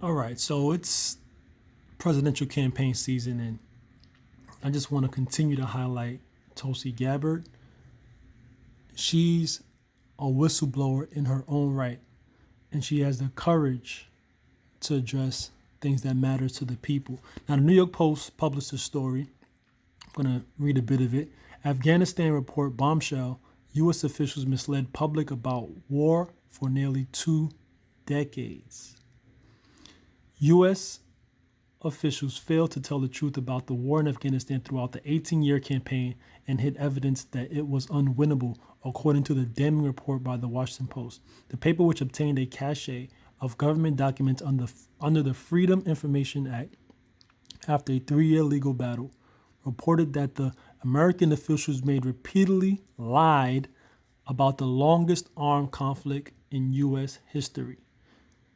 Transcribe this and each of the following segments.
All right, so it's presidential campaign season, and I just want to continue to highlight Tulsi Gabbard. She's a whistleblower in her own right, and she has the courage to address things that matter to the people. Now, the New York Post published a story. I'm going to read a bit of it. Afghanistan report bombshell. U.S. officials misled public about war for nearly 2 decades. U.S. officials failed to tell the truth about the war in Afghanistan throughout the 18-year campaign and hid evidence that it was unwinnable, according to the damning report by the Washington Post. The paper, which obtained a cache of government documents under the Freedom Information Act after a 3-year legal battle, reported that the American officials made repeatedly lied about the longest armed conflict in U.S. history.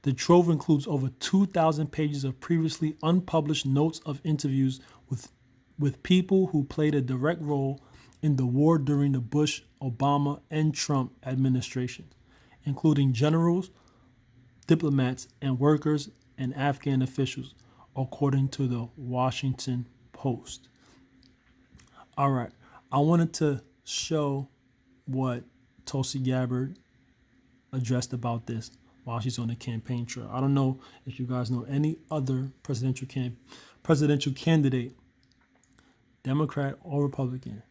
The trove includes over 2,000 pages of previously unpublished notes of interviews with people who played a direct role in the war during the Bush, Obama, and Trump administrations, including generals, diplomats, and workers and Afghan officials, according to the Washington Post. All right, I wanted to show what Tulsi Gabbard addressed about this while she's on the campaign trail. I don't know if you guys know any other presidential candidate, Democrat or Republican,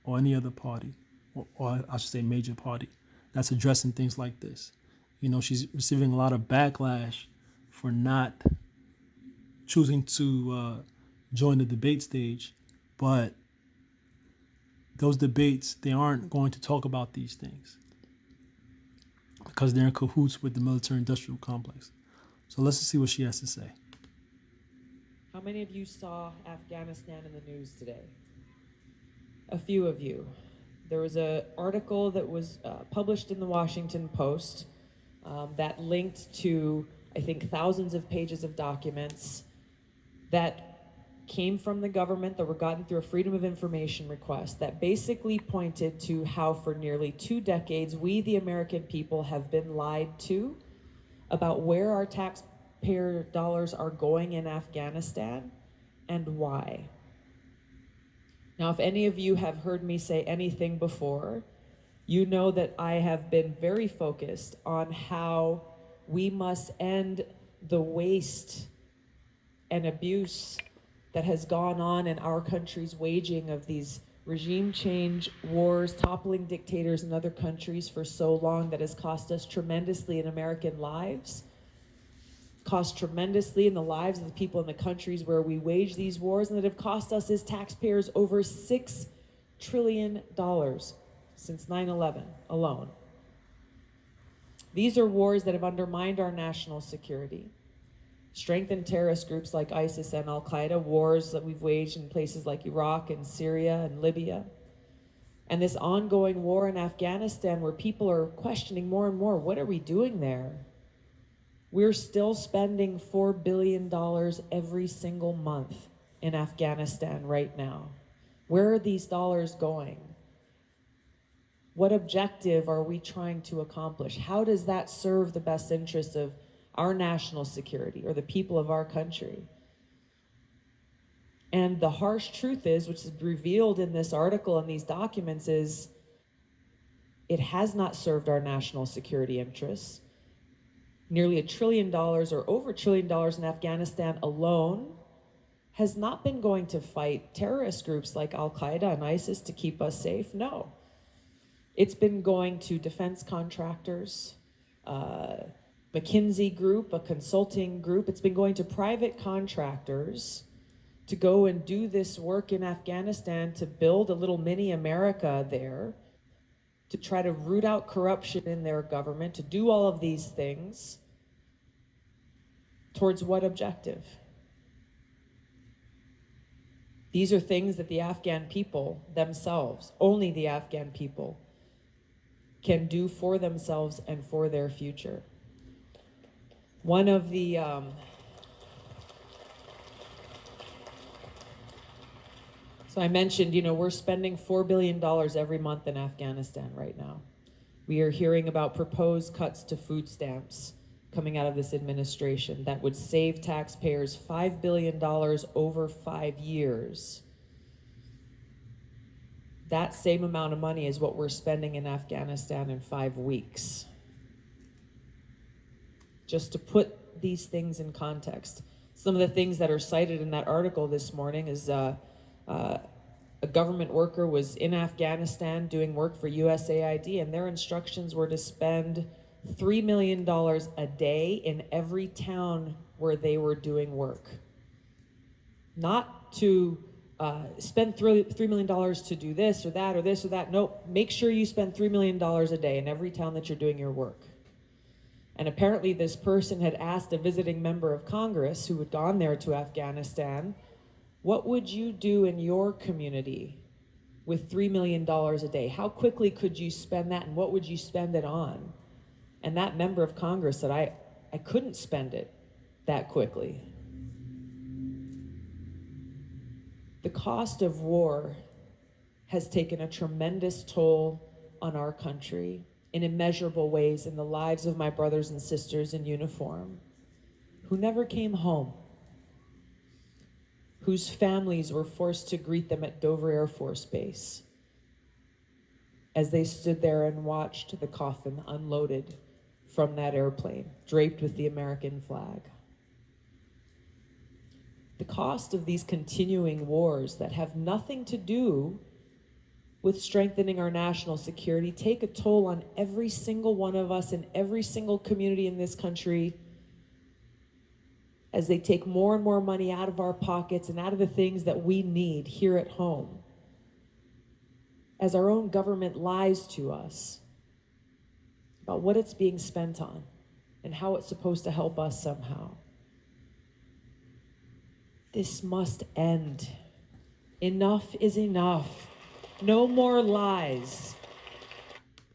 or any other party, or I should say major party, that's addressing things like this. You know, she's receiving a lot of backlash for not choosing to join the debate stage, but those debates, they aren't going to talk about these things because they're in cahoots with the military-industrial complex. So let's see what she has to say. How many of you saw Afghanistan in the news today? A few of you. There was an article that was published in the Washington Post that linked to, I think, thousands of pages of documents that came from the government that were gotten through a Freedom of Information request that basically pointed to how for nearly 2 decades we, the American people, have been lied to about where our taxpayer dollars are going in Afghanistan and why. Now, if any of you have heard me say anything before, you know that I have been very focused on how we must end the waste and abuse that has gone on in our country's waging of these regime change wars, toppling dictators in other countries for so long that has cost us tremendously in American lives, cost tremendously in the lives of the people in the countries where we wage these wars, and that have cost us as taxpayers over $6 trillion since 9/11 alone. These are wars that have undermined our national security, strengthened terrorist groups like ISIS and Al-Qaeda, wars that we've waged in places like Iraq and Syria and Libya. And this ongoing war in Afghanistan where people are questioning more and more, what are we doing there? We're still spending $4 billion every single month in Afghanistan right now. Where are these dollars going? What objective are we trying to accomplish? How does that serve the best interests of our national security or the people of our country? And the harsh truth is, which is revealed in this article and these documents, is it has not served our national security interests. Nearly $1 trillion or over $1 trillion in Afghanistan alone has not been going to fight terrorist groups like Al-Qaeda and ISIS to keep us safe. No. It's been going to defense contractors, McKinsey Group, a consulting group. It's been going to private contractors to go and do this work in Afghanistan, to build a little mini America there, to try to root out corruption in their government, to do all of these things. Towards what objective? These are things that the Afghan people themselves, only the Afghan people, can do for themselves and for their future. One of the so I mentioned, we're spending $4 billion every month in Afghanistan right now. We are hearing about proposed cuts to food stamps, coming out of this administration that would save taxpayers $5 billion over 5 years. That same amount of money is what we're spending in Afghanistan in 5 weeks. Just to put these things in context. Some of the things that are cited in that article this morning is a government worker was in Afghanistan doing work for USAID, and their instructions were to spend $3 million a day in every town where they were doing work. Not to spend $3 million to do this or that or this or that. Nope, make sure you spend $3 million a day in every town that you're doing your work. And apparently this person had asked a visiting member of Congress who had gone there to Afghanistan, what would you do in your community with $3 million a day? How quickly could you spend that, and what would you spend it on? And that member of Congress said, I couldn't spend it that quickly. The cost of war has taken a tremendous toll on our country in immeasurable ways in the lives of my brothers and sisters in uniform who never came home, whose families were forced to greet them at Dover Air Force Base as they stood there and watched the coffin unloaded from that airplane, draped with the American flag. The cost of these continuing wars that have nothing to do with strengthening our national security take a toll on every single one of us in every single community in this country as they take more and more money out of our pockets and out of the things that we need here at home. As our own government lies to us about what it's being spent on and how it's supposed to help us somehow. This must end. Enough is enough. No more lies.